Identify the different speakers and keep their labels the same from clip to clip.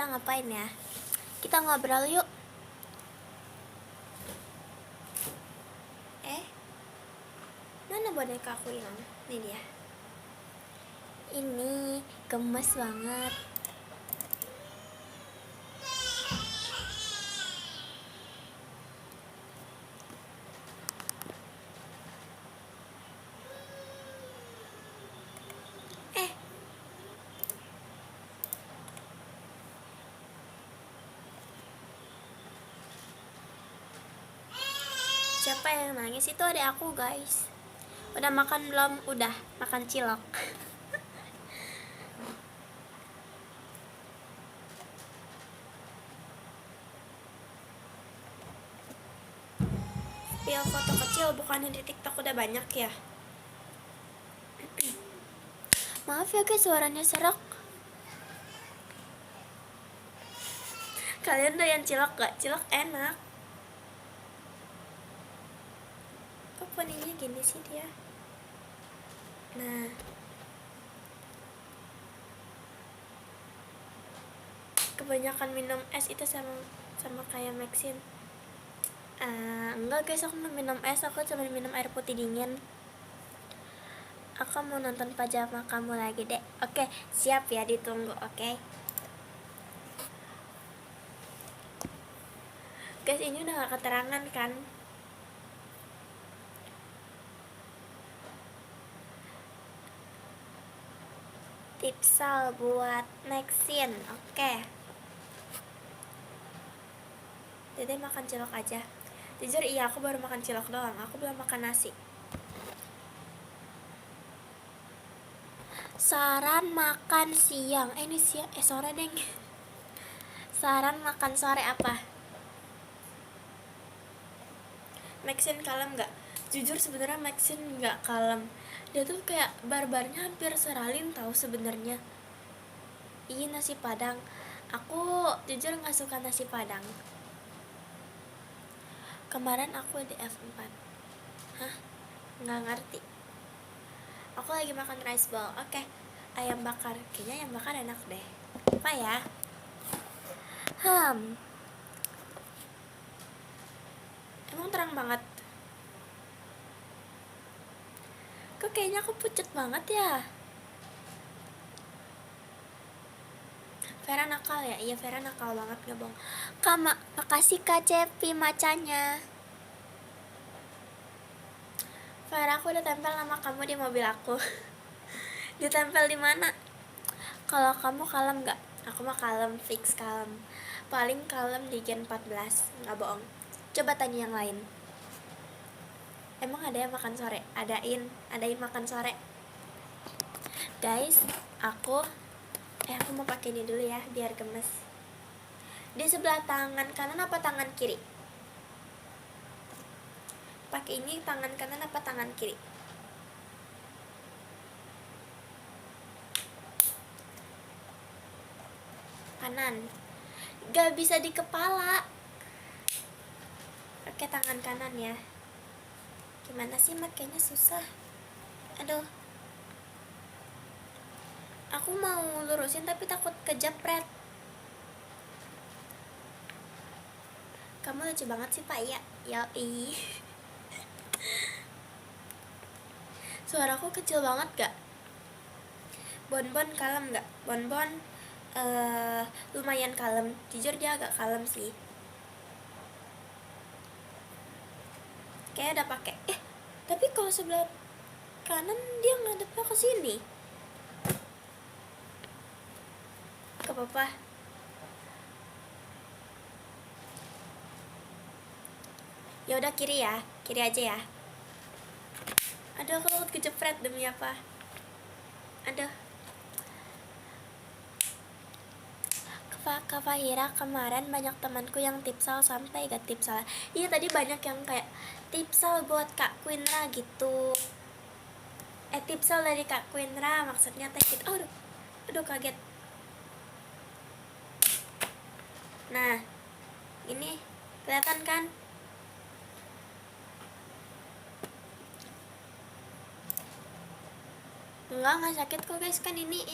Speaker 1: kita ngapain ya? Kita ngobrol yuk. Mana boneka aku hilang? Ini dia. Ini gemes banget. Siapa yang nangis? Itu adik aku, guys. Udah makan belum? Udah, makan cilok. Spill foto kecil, bukannya di TikTok udah banyak ya? Maaf ya guys, suaranya serak. Kalian doyan cilok gak? Cilok enak. Kok poninya gini sih dia? Nah, kebanyakan minum es itu sama kayak Maxine. Enggak guys, aku mau minum es, aku cuma minum air putih dingin. Aku mau nonton pajama kamu lagi deh. Oke, siap ya, ditunggu. Oke. Guys, ini udah gak keterangan kan? Tipsal buat Maxine. Oke. Dede makan cilok aja. Jujur iya, aku baru makan cilok doang. Aku belum makan nasi. Saran makan siang. Ini siang, sore deng. Saran makan sore apa? Maxine kalem gak? Jujur sebenarnya Maxine gak kalem. Dia tuh kayak barbarnya hampir seralin tahu sebenarnya. Iya, nasi padang. Aku jujur gak suka nasi padang. Kemarin aku di F4. Hah? Gak ngerti. Aku lagi makan rice ball. Oke. Ayam bakar. Kayaknya ayam bakar enak deh. Apa ya? Emang terang banget. Kok kayaknya aku pucet banget ya? Vera nakal ya? Iya, Vera nakal banget, gak bohong. Makasih Kak Cepi macanya. Vera, aku udah tempel nama kamu di mobil aku. Ditempel di mana? Kalau kamu kalem gak? Aku mah kalem, fix kalem. Paling kalem di Gen 14, gak bohong. Coba tanya yang lain. Emang ada yang makan sore? Adain makan sore. Guys, aku mau pakai ini dulu ya biar gemes. Di sebelah tangan kanan apa tangan kiri? Pakai ini tangan kanan apa tangan kiri? Kanan. Gak bisa di kepala. Oke, tangan kanan ya. Gimana sih makanya susah. Aduh. Aku mau lurusin tapi takut kejepret. Kamu lucu banget sih Pak ya. Yoi. Suaraku kecil banget gak? Bonbon kalem gak? Bonbon lumayan kalem. Jujur dia agak kalem sih. Kayak udah pakai. Tapi kalau sebelah kanan dia ngadepnya ke sini. Gak apa-apa. Ya udah kiri ya, kiri aja ya. Aduh, aku takut kejepret demi apa? Aduh. Kak Fahira, kemarin banyak temanku yang tipsal sampai gak tipsal. Iya, tadi banyak yang kayak tipsal buat Kak Quinra gitu. Tipsal dari Kak Quinra maksudnya teh gitu. Aduh kaget. Nah, ini kelihatan kan? Enggak sakit kok guys, kan ini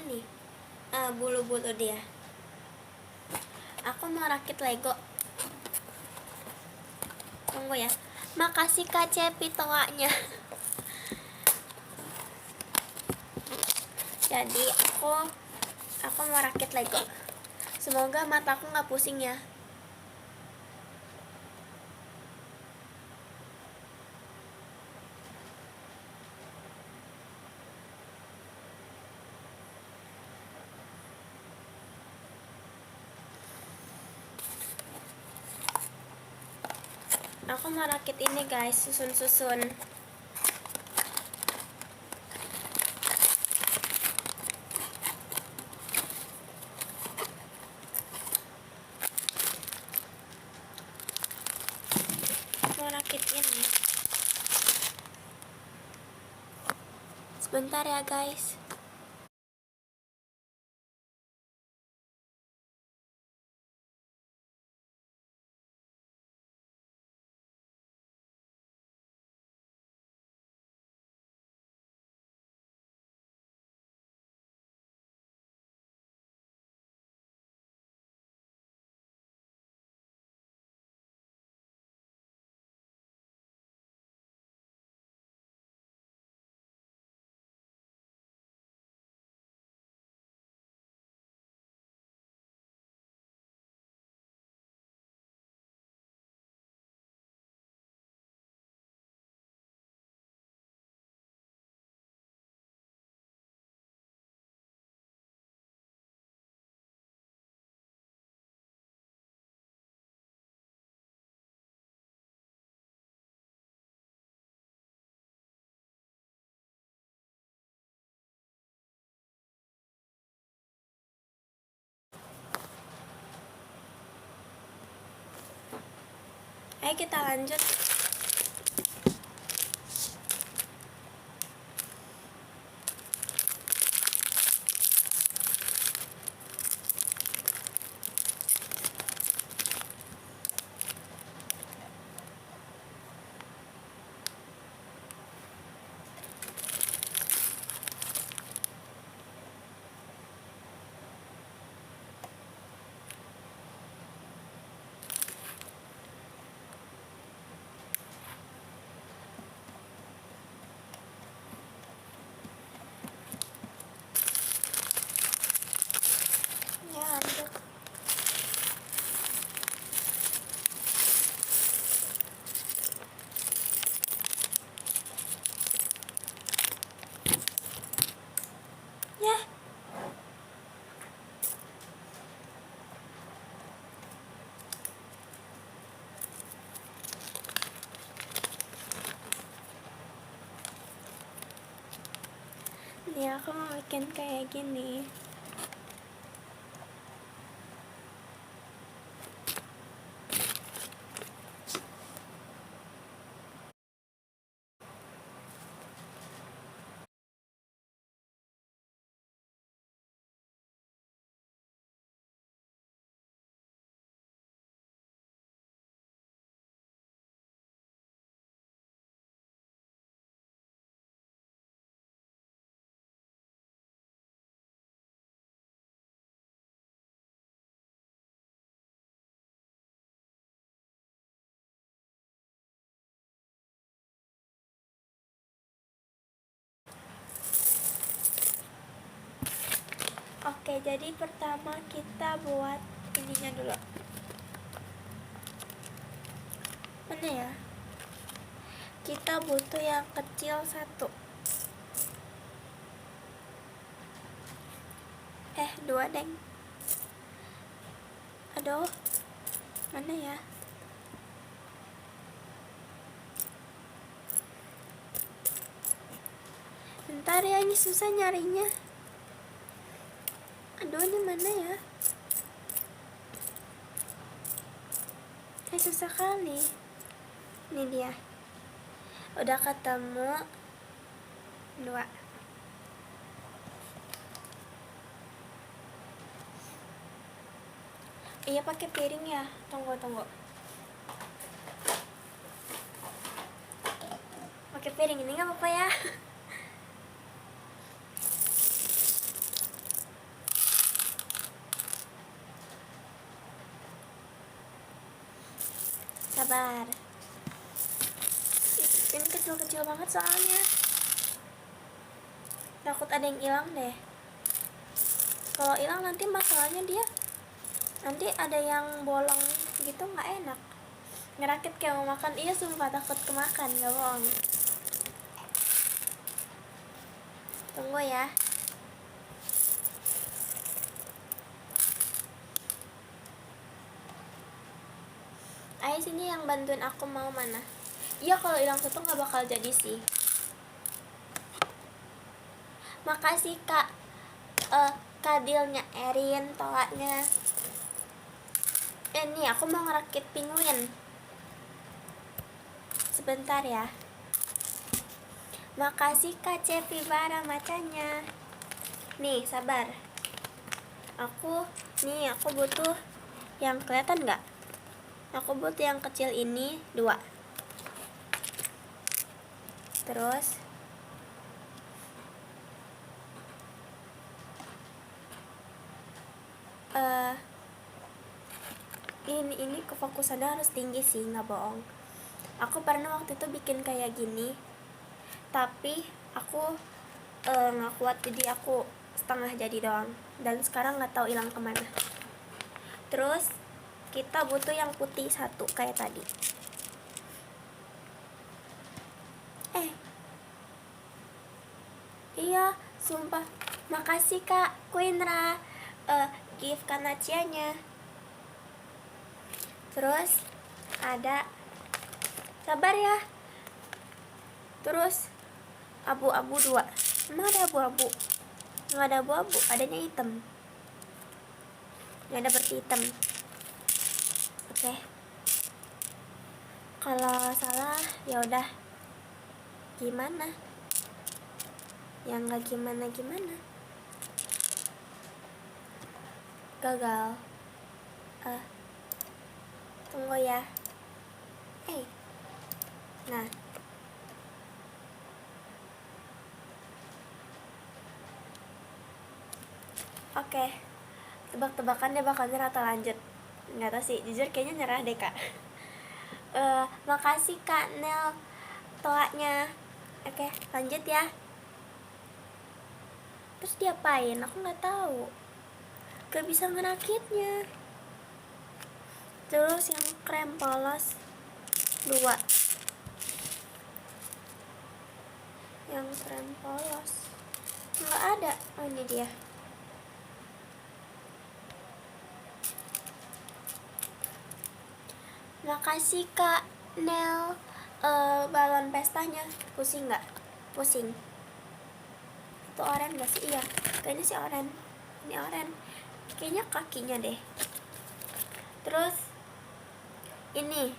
Speaker 1: bulu-bulu dia. Aku mau rakit Lego. Tunggu ya. Makasih Kak Cepi toanya. Jadi aku mau rakit Lego. Semoga mataku nggak pusing ya. Aku mau rakit ini guys, susun-susun. Mau rakit ini. Sebentar ya guys. Ayo kita lanjut. Ya, lanjut. Ya. Nih aku mau bikin kayak gini. Oke, jadi pertama kita buat ininya dulu. Mana ya? Kita butuh yang kecil satu. Dua deng. Aduh, mana ya? Bentar ya, ini susah nyarinya. Aduh, ini mana ya? Susah kali. Ini dia. Udah ketemu dua. Iya, pakai piring ya. Tunggu. Pakai piring ini nggak apa-apa ya. sabar. Ini kecil-kecil banget soalnya. Takut ada yang hilang deh. Kalau hilang nanti masalahnya dia nanti ada yang bolong gitu, nggak enak. Ngerakit kayak mau makan. Iya sumpah takut kemakan, nggak bohong. Tunggu ya. Ayo sini yang bantuin aku, mau mana? Iya kalau hilang satu nggak bakal jadi sih. Makasih kak Kadilnya, Erin, Toanya. Nih aku mau ngerakit penguin. Sebentar ya. Makasih kak Cepibara macanya. Nih sabar. Aku butuh yang kelihatan nggak? Aku butuh yang kecil ini 2. Terus ini kefokusannya harus tinggi sih, nggak bohong. Aku pernah waktu itu bikin kayak gini, tapi aku nggak kuat, jadi aku setengah jadi doang. Dan sekarang nggak tahu hilang kemana. Terus kita butuh yang putih 1 kayak tadi. Iya sumpah. Makasih kak Queenra, gift kanacianya. Terus ada, sabar ya. Terus abu-abu 2. Emang ada abu-abu? Nggak ada abu-abu, adanya hitam. Nggak ada berarti hitam. Oke. Kalau salah ya udah. Gimana? Yang nggak gimana-gimana. Gagal. Tunggu ya. Nah. Oke. Tebak-tebakan dia bakal nyerah atau lanjut? Nggak tahu sih, jujur kayaknya nyerah deh kak. Makasih kak Nel toanya. Oke, lanjut ya. Terus diapain? Aku nggak tahu. Gak bisa ngerakitnya. Terus yang krem polos 2. Yang krem polos nggak ada. Oh ini dia. Makasih kak Nel. Balon pestanya pusing nggak? Pusing. Itu oren gak sih? Iya kayaknya sih oren. Ini oren, kayaknya kakinya deh. Terus ini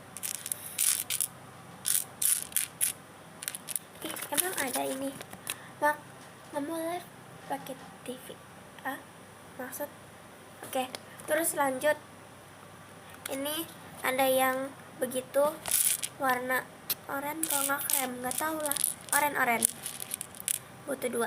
Speaker 1: emang ada ini. Kamu live pakai TV maksud? Oke. Terus lanjut, ini ada yang begitu warna oranye kalau nggak krem, nggak tahu lah. Oranye butuh 2.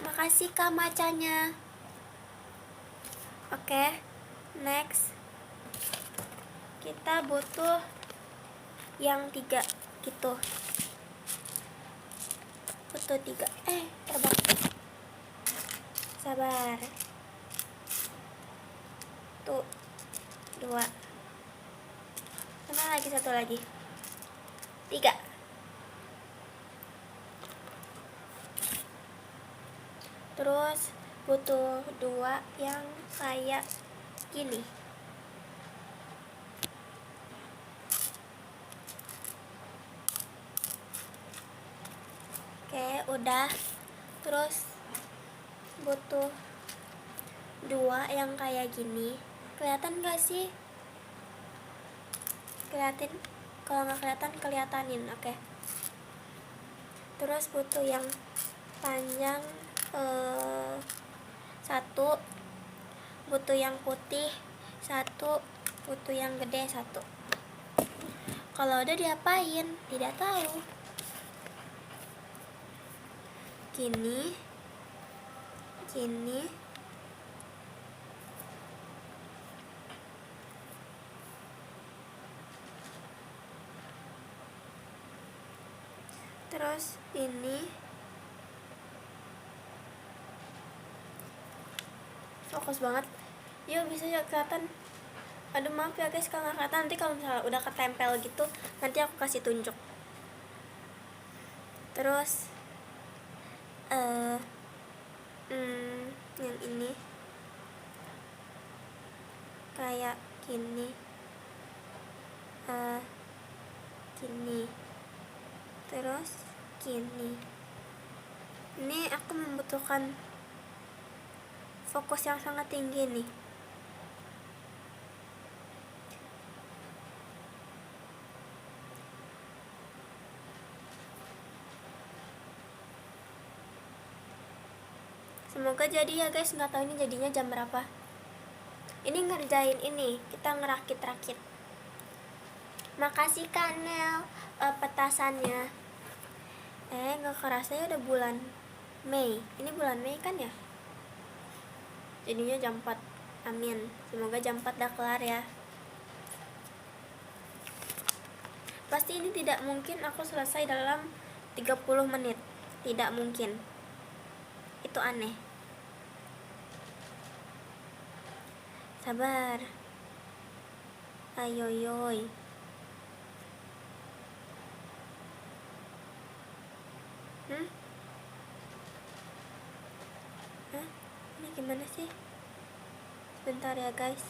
Speaker 1: Makasih kak macanya. Oke, next kita butuh yang 3 gitu. Butuh 3. Terbang. Sabar. Tuh 2. Mana lagi? 1 lagi. 3. Terus butuh 2 yang kayak gini. Oke, udah. Terus butuh 2 yang kayak gini. Kelihatan gak sih? Kelihatan? Kalau nggak kelihatan, kelihatanin. Oke. Terus butuh yang panjang 1, butuh yang putih 1, butuh yang gede 1. Kalau udah diapain? Tidak tahu. gini, terus ini, fokus banget. Yuk, bisa ya kelihatan. Aduh maaf ya guys kalau nggak kelihatan, nanti kalau misalnya udah ketempel gitu nanti aku kasih tunjuk. Terus yang ini kayak gini, gini, terus gini. Ini aku membutuhkan fokus yang sangat tinggi nih. Semoga jadi ya guys, nggak tahu ini jadinya jam berapa. Ini ngerjain ini, kita ngerakit-rakit. Makasih Kanel petasannya. Nggak kerasa ya udah bulan Mei. Ini bulan Mei kan ya? Jadinya jam 4. Amin. Semoga jam 4 udah kelar ya. Pasti ini tidak mungkin aku selesai dalam 30 menit. Tidak mungkin. Itu aneh. Sabar. Ayo yoy. Ini gimana sih? Sebentar ya guys.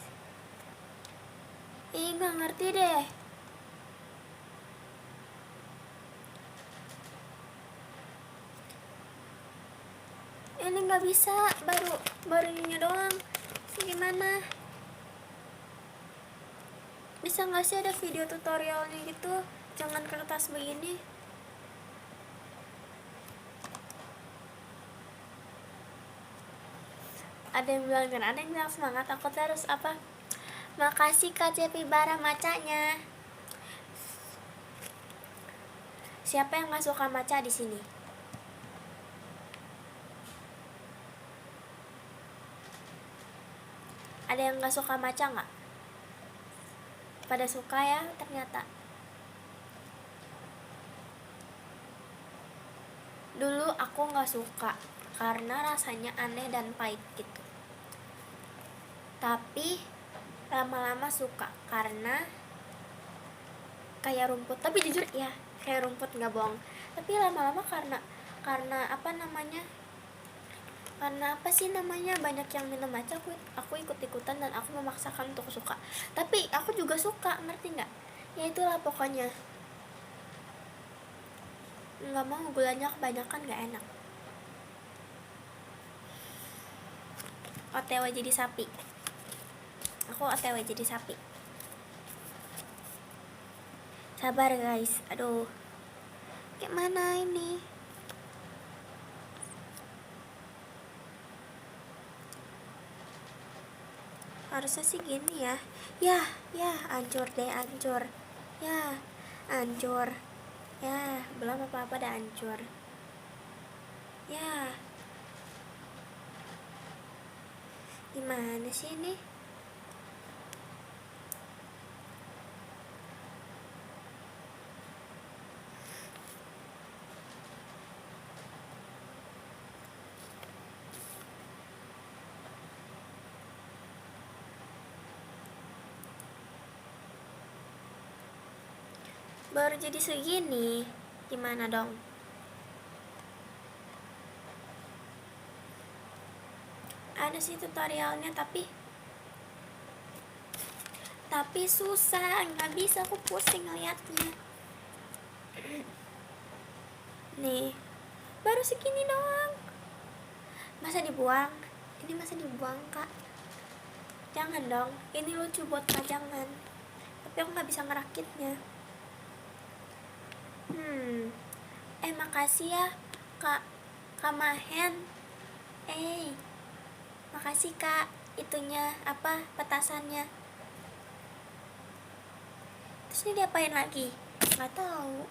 Speaker 1: Nggak ngerti deh. Ini nggak bisa, baru ini doang. Gimana? Bisa nggak sih ada video tutorialnya gitu? Jangan kertas begini. Ada yang bilang kan, ada yang bilang semangat. Aku terus apa? Makasih Kak Cepi Bara macanya. Siapa yang nggak suka maca di sini? Ada yang nggak suka maca nggak? Pada suka ya ternyata. Dulu aku nggak suka karena rasanya aneh dan pahit gitu. Tapi lama-lama suka karena kayak rumput. Tapi jujur ya kayak rumput, nggak bohong. Tapi lama-lama karena apa namanya? Karena apa sih namanya, banyak yang minum matcha, aku ikut-ikutan dan aku memaksakan untuk suka. Tapi aku juga suka, ngerti nggak? Ya itulah pokoknya. Nggak mau gulanya kebanyakan, nggak enak. OTW jadi sapi. Aku OTW jadi sapi. Sabar guys, aduh. Kayak mana ini? Harusnya sih gini ya. Ya, hancur deh, hancur. Ya, hancur. Ya, belum apa-apa dah hancur. Ya. Gimana sih ini? Baru jadi segini, gimana dong? Ada sih tutorialnya tapi susah, nggak bisa, aku pusing ngeliatnya. Nih, baru segini doang. Masa dibuang? Ini masa dibuang kak? Jangan dong, ini lucu buat kak, jangan. Tapi aku nggak bisa ngerakitnya. Makasih ya kak Mahen. Makasih kak, itunya apa, petasannya. Terus ini diapain lagi? Nggak tahu.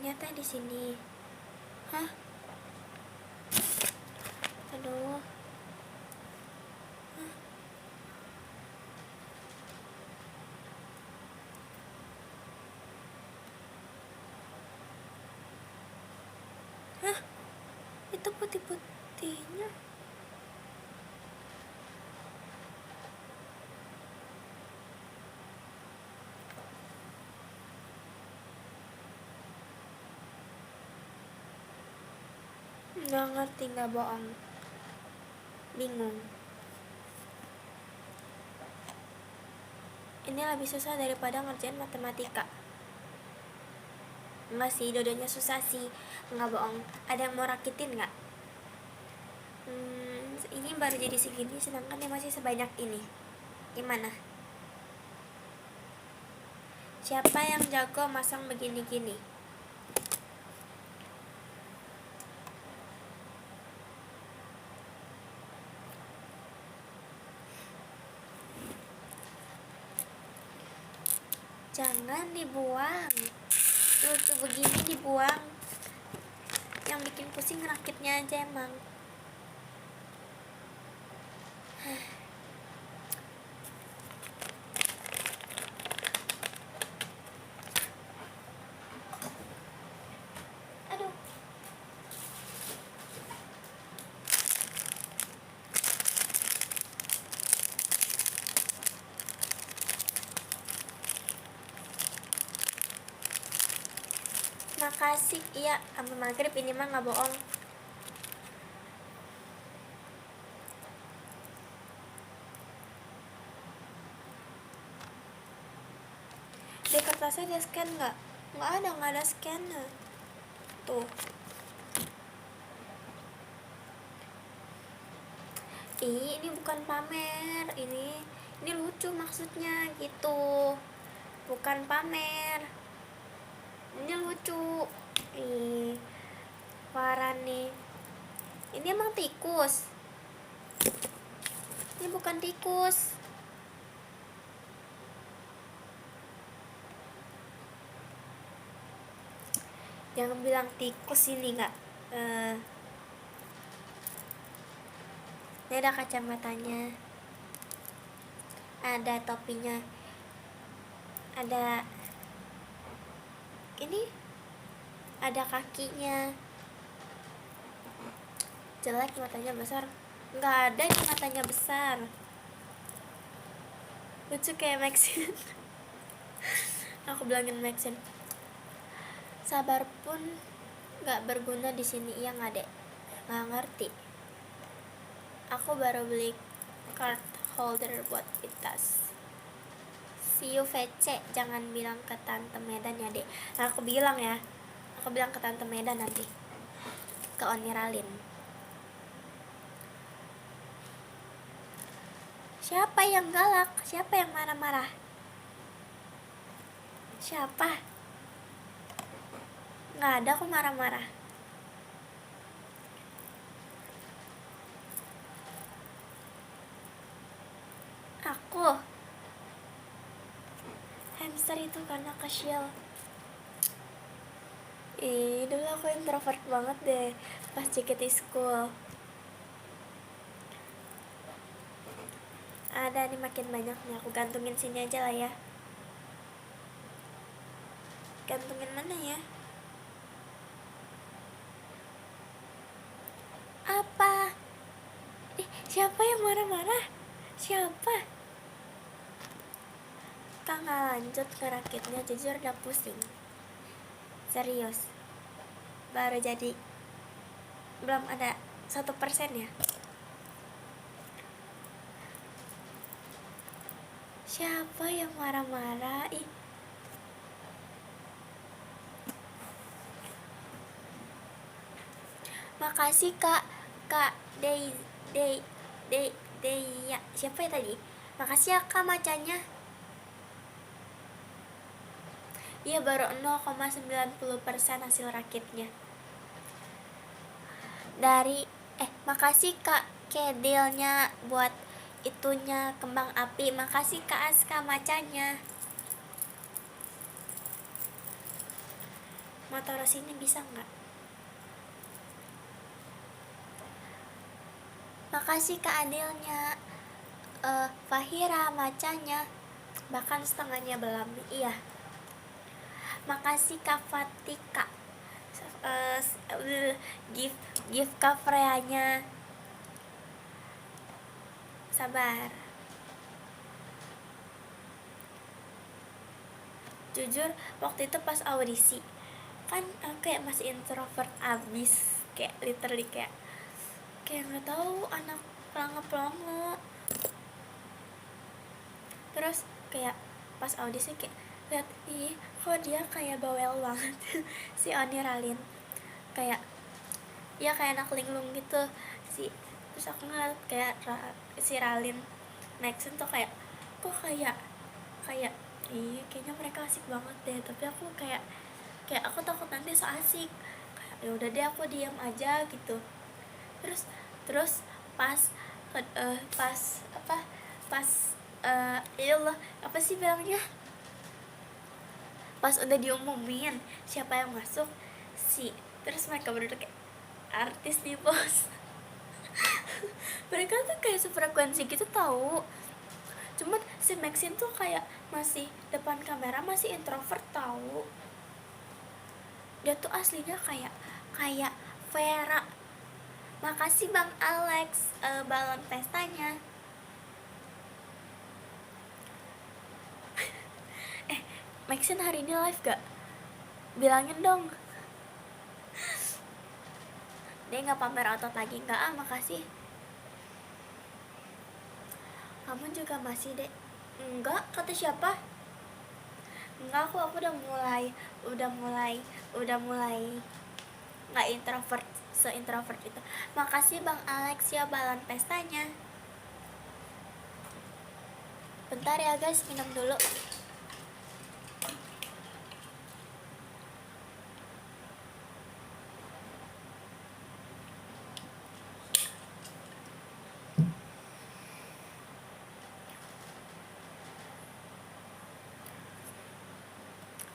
Speaker 1: ternyata di sini. Hah? Aduh. Hah? Itu putih-putihnya. Nggak ngerti, nggak bohong. Bingung. Ini lebih susah daripada ngerjain matematika. Enggak sih, dua-duanya susah sih. Nggak bohong. Ada yang mau rakitin nggak? Ini baru jadi segini, sedangkan dia masih sebanyak ini. Gimana? Siapa yang jago masang begini-gini? Jangan dibuang. Lucu begini dibuang. Yang bikin pusing rakitnya aja emang. Aduh. Makasih, iya, sampai maghrib ini mah nggak bohong. Di kertasnya dia scan nggak? Nggak ada scannya. Tuh. Ini bukan pamer, ini lucu maksudnya gitu. Bukan pamer. Ini lucu. Parah nih. Ini emang tikus. Ini bukan tikus. Jangan bilang tikus ini nggak. Ini ada kacamatanya, ada topinya, ada ini, ada kakinya. Jelek, matanya besar. Nggak ada yang matanya besar. Lucu kayak Maxine. Aku bilangin Maxine. Sabar pun nggak berguna di sini, iya nggak dek? Nggak ngerti. Aku baru beli card holder buat di tas. See you VC. Jangan bilang ke tante Medan ya dek. Nah, aku bilang ke tante Medan nanti, ke Oniralin. Siapa yang galak? Siapa yang marah-marah? Siapa? Nggak ada aku marah-marah. Aku hamster itu karena kecil. Dulu aku introvert banget deh pas JKT School. Ada nih, makin banyak nih. Aku gantungin sini aja lah ya. Gantungin mana ya? Apa? Siapa yang marah-marah? Siapa? Kak nggak lanjut ngerakitnya, jujur udah pusing. Serius. Baru jadi, belum ada 1% ya. Siapa yang marah-marah? Makasih Kak Day ya. Siapa ya tadi? Makasih ya Kak macanya. Iya, baru 0,90% hasil rakitnya. Dari makasih Kak Kedelnya buat itunya, kembang api. Makasih Kak Aska macanya. Mau taruh sini bisa nggak? Makasih Kak Adilnya, Fahira macanya, bahkan setengahnya belum. Iya. Makasih Kak Fatika, gift gift Kak Freanya. Sabar. Jujur waktu itu pas audisi kan kayak masih introvert abis, kayak literally kayak nggak tahu, anak pelongo-pelongo. Terus kayak pas audisi kayak lihat, ih kok dia kayak bawel banget si Oni Ralin, kayak ya kayak anak linglung gitu si. Terus aku ngeliat kayak si Ralin Maxon tuh kayak kok kayak kayaknya mereka asik banget deh, tapi aku kayak aku takut nanti so asik, kayak ya udah deh aku diam aja gitu. Terus pas ya Allah, apa sih bilangnya, pas udah diumumin siapa yang masuk terus mereka berdua kayak artis nih bos. Mereka tuh kayak sefrekuensi gitu tahu. Cuman si Maxine tuh kayak masih depan kamera masih introvert tahu. Dia tuh aslinya kayak Vera. Makasih Bang Alex, balon pestanya. Maxine hari ini live gak? Bilangin dong. Dia nggak pamer otot lagi nggak? Makasih. Kamu juga masih deh? Enggak, kata siapa? Enggak, aku udah mulai nggak introvert se-introvert itu. Makasih Bang Alex ya balon pestanya. Bentar ya guys, minum dulu.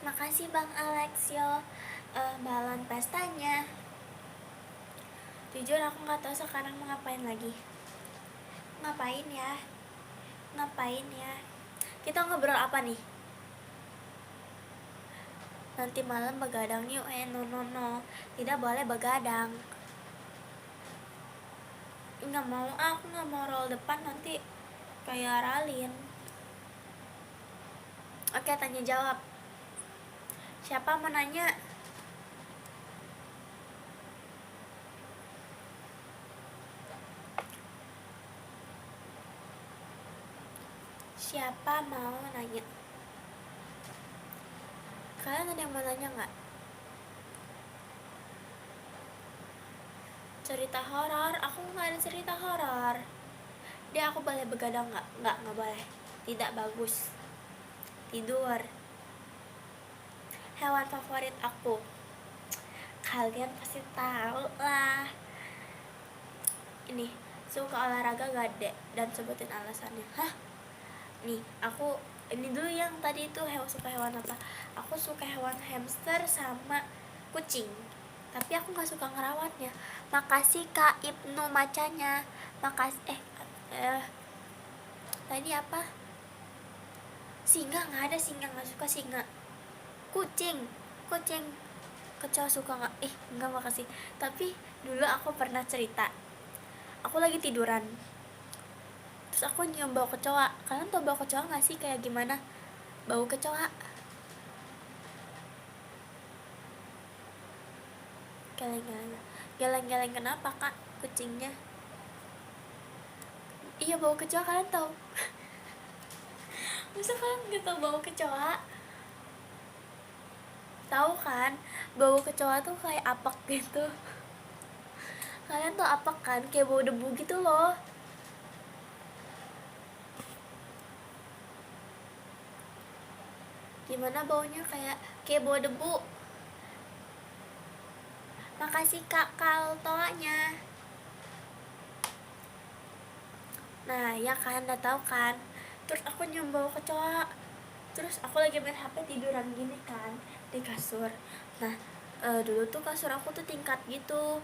Speaker 1: Makasih Bang Alex yo, balon pestanya. Jujur aku nggak tahu sekarang mau ngapain lagi. Ngapain ya? Kita ngobrol apa nih? Nanti malam begadang yuk. No, tidak boleh begadang. Nggak mau, aku nggak mau roll depan nanti kayak Ralin. Oke, tanya jawab. Siapa mau nanya? Siapa mau nanya? Kalian ada yang mau nanya nggak? Cerita horor? Aku nggak ada cerita horor. Dia aku boleh begadang nggak? Nggak boleh. Tidak bagus. Tidur. Hewan favorit aku, kalian pasti tahu lah. Ini suka olahraga gak dek? Dan sebutin alasannya. Hah? Nih, aku ini dulu yang tadi itu suka hewan apa? Aku suka hewan hamster sama kucing. Tapi aku nggak suka ngerawatnya. Makasih Kak Ibnu macanya. Makasih tadi apa? Singa, nggak ada singa, nggak suka singa. Kucing kecoa suka nggak? Nggak, makasih. Tapi dulu aku pernah cerita, aku lagi tiduran terus aku nyium bau kecoa. Kalian tau bau kecoa nggak sih kayak gimana bau kecoa? Geleng-geleng kenapa kak kucingnya? Iya, bau kecoa kalian tau? Masa kalian nggak tau bau kecoa? Tahu kan, bau kecoa tuh kayak apek gitu. Kalian tau apek kan, kayak bau debu gitu loh. Gimana baunya? Kayak bau debu. Makasih Kak Kaltoanya. Nah ya kan, udah tahu kan. Terus aku nyium bau kecoa. Terus aku lagi main HP tiduran gini kan di kasur. Nah Dulu tuh kasur aku tuh tingkat gitu.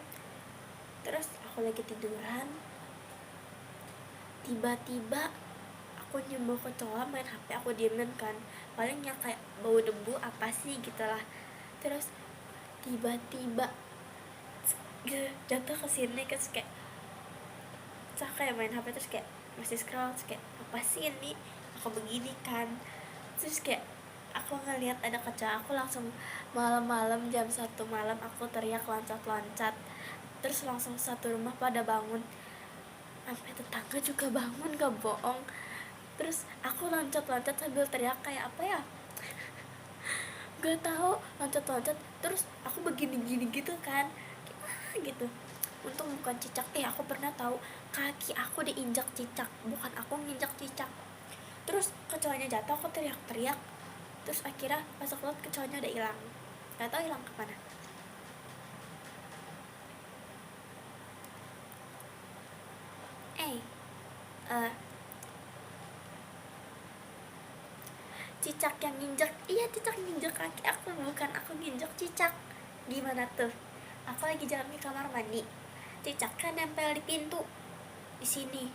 Speaker 1: Terus aku lagi tiduran, tiba-tiba aku nyembur ke cowok main HP, aku diemin kan, palingnya kayak bau debu apa sih gitulah. Terus tiba-tiba jatuh ke sini, terus kayak kayak main HP, terus kayak masih scroll, terus kayak apa sih ini, aku begini kan. Terus kayak aku ngeliat ada kaca, aku langsung malam-malam jam 1 malam aku teriak loncat-loncat, terus langsung satu rumah pada bangun, sampai tetangga juga bangun, gak bohong. Terus aku loncat-loncat sambil teriak kayak apa ya, gak tahu, loncat-loncat terus aku begini-gini gitu kan, gitu. Untung bukan cicak. Aku pernah tahu kaki aku diinjak cicak, bukan aku nginjak cicak. Terus kecoanya jatuh, aku teriak-teriak, terus akhirnya pas aku lihat kecoanya udah hilang, gak tahu hilang kemana. eh Cicak yang nginjek, iya cicak nginjek kaki aku, bukan aku nginjek cicak. Gimana tuh, aku lagi jalan ke kamar mandi, cicak kan nempel di pintu di sini.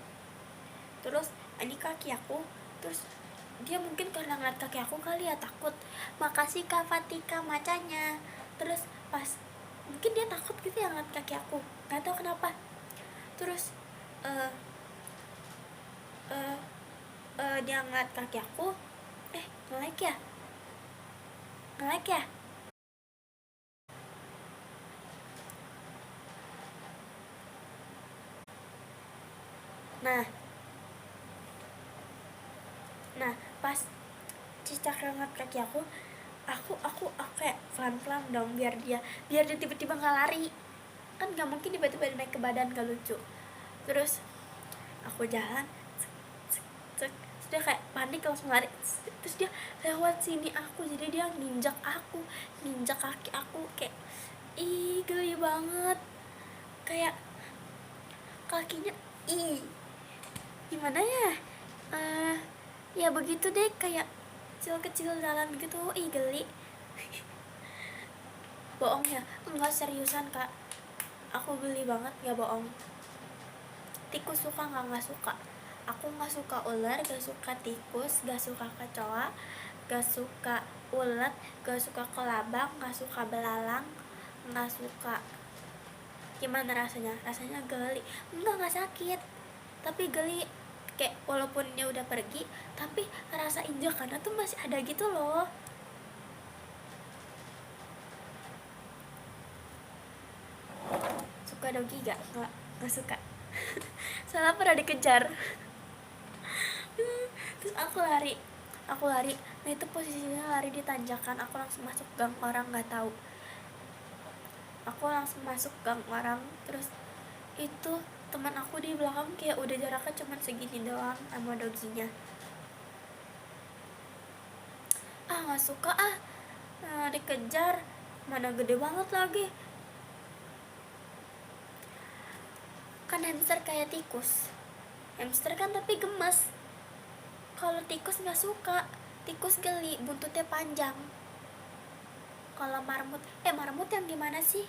Speaker 1: Terus ini kaki aku, terus dia mungkin karena ngeliat kaki aku kali ya, takut. Makasih Kak Fatika macanya. Terus pas mungkin dia takut gitu ya ngeliat kaki aku, nggak tahu kenapa. Terus uh, uh, dia ngeliat kaki aku, nge-like ya, nge-like ya. Nah, pas cicak ngeliat kaki aku kayak pelan-pelan dong, biar dia tiba-tiba nggak lari. Kan nggak mungkin tiba-tiba naik ke badan, gak lucu. Terus aku jalan, terus dia kayak panik langsung lari, terus dia lewat sini aku, jadi dia nginjak aku, nginjak kaki aku, kayak geli banget. Kayak kakinya gimana ya, ya begitu deh, kayak kecil-kecil jalan gitu, geli. Bohong ya, enggak, seriusan Kak, aku geli banget, gak bohong. Tikus suka nggak suka, aku nggak suka ular, gak suka tikus, gak suka kecoa, gak suka ulet, gak suka kelabang, gak suka belalang, nggak suka. Gimana rasanya geli, nggak sakit tapi geli. Kayak walaupun dia udah pergi, tapi rasa injakannya tuh masih ada gitu loh. Suka dogi gak? Nggak suka. Salah, pernah dikejar. Terus aku lari. Nah itu posisinya lari di tanjakan, aku langsung masuk gang orang, nggak tahu. Aku langsung masuk gang orang, terus itu teman aku di belakang kayak udah jaraknya cuman segini doang sama doginya. Nggak suka dikejar, mana gede banget lagi. Kan hamster kayak tikus, hamster kan tapi gemes. Kalau tikus nggak suka, tikus geli, buntutnya panjang. Kalau marmut yang gimana sih?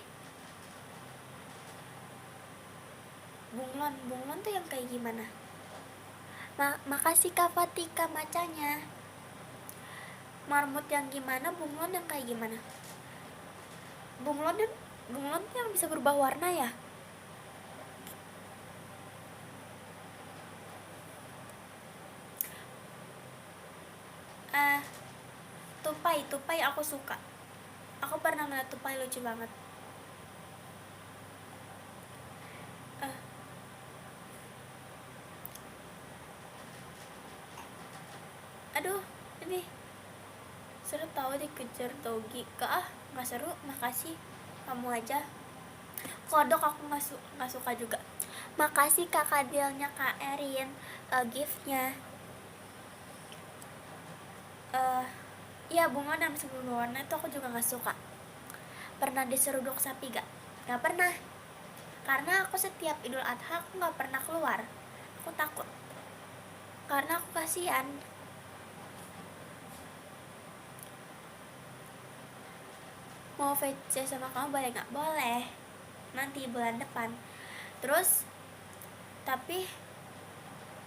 Speaker 1: Bunglon tuh yang kayak gimana? Makasih Kak Fatika macanya. Marmut yang gimana, bunglon yang kayak gimana? Bunglon tuh yang bisa berubah warna ya? Tupai aku suka. Aku pernah ngeliat tupai, lucu banget. Aduh, ini seru tahu dikejar dogi. Nggak seru, makasih kamu aja. Kodok aku nggak suka juga. Makasih kakak Dilnya, Kak Erin, giftnya. Iya, bunga dan sebelum warna itu aku juga nggak suka. Pernah diseruduk sapi gak? Nggak pernah, karena aku setiap Idul Adha aku nggak pernah keluar. Aku takut, karena aku kasihan. mau VC sama kamu boleh nggak? Boleh, nanti bulan depan. Terus tapi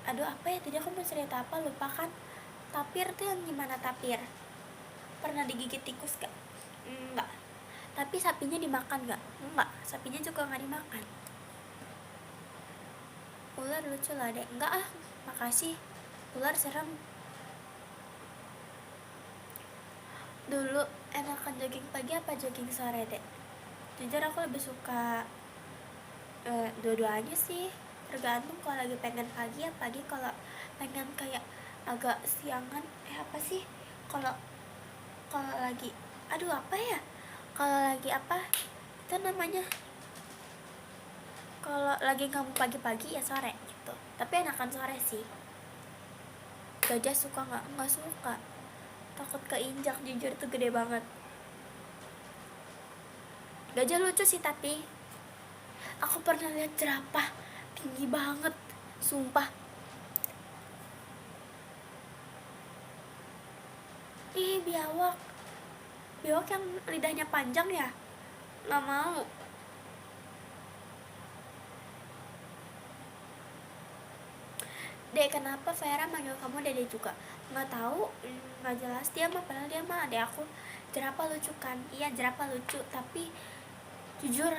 Speaker 1: aduh apa ya tadi aku mau cerita apa, lupa kan. Tapir tuh yang gimana tapir? Pernah digigit tikus gak? Enggak. Tapi sapinya dimakan gak? Enggak, sapinya juga gak dimakan. Ular lucu lah dek. Enggak ah, makasih. Ular serem. Dulu enakan jogging pagi apa jogging sore dek? Jujur aku lebih suka dua-duanya sih, tergantung. Kalau lagi pengen pagi ya pagi, kalau pengen kayak agak siangan apa sih, kalau kalau lagi aduh apa ya, kalau lagi apa itu namanya, kalau lagi kamu pagi-pagi ya sore gitu. Tapi enakan sore sih. Gajah suka nggak suka, takut keinjak, jujur itu gede banget. Gajah lucu sih, tapi aku pernah lihat jerapah tinggi banget, sumpah. Ih, biawak yang lidahnya panjang ya, nggak mau. Dek, kenapa Vera manggil kamu Dede juga? Nggak tahu, nggak jelas dia mah, padahal dia mah adek aku. Jerapah lucu kan? Iya, jerapah lucu, tapi jujur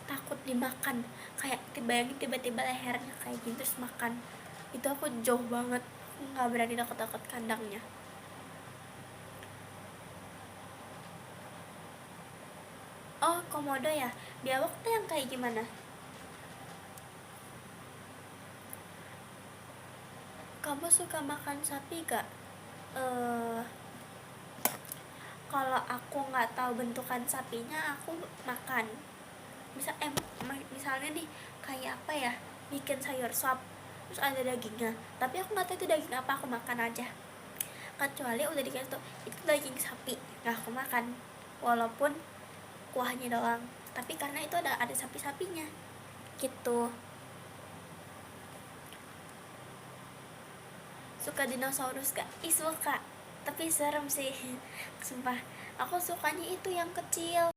Speaker 1: takut dimakan. Kayak bayangin tiba-tiba lehernya kayak gitu terus makan, itu aku jauh banget, nggak berani deket-deket kandangnya. Oh, komodo ya. Biawak tuh yang kayak gimana? Kamu suka makan sapi gak? Kalau aku nggak tahu bentukan sapinya, aku makan. Misalnya nih kayak apa ya, bikin sayur sop terus ada dagingnya, tapi aku nggak tahu itu daging apa, aku makan aja. Kecuali udah dikasih tuh itu daging sapi, nggak aku makan walaupun kuahnya doang, tapi karena itu ada sapi-sapinya gitu. Suka dinosaurus gak? Ih, suka, tapi serem sih. Sumpah, aku sukanya itu yang kecil.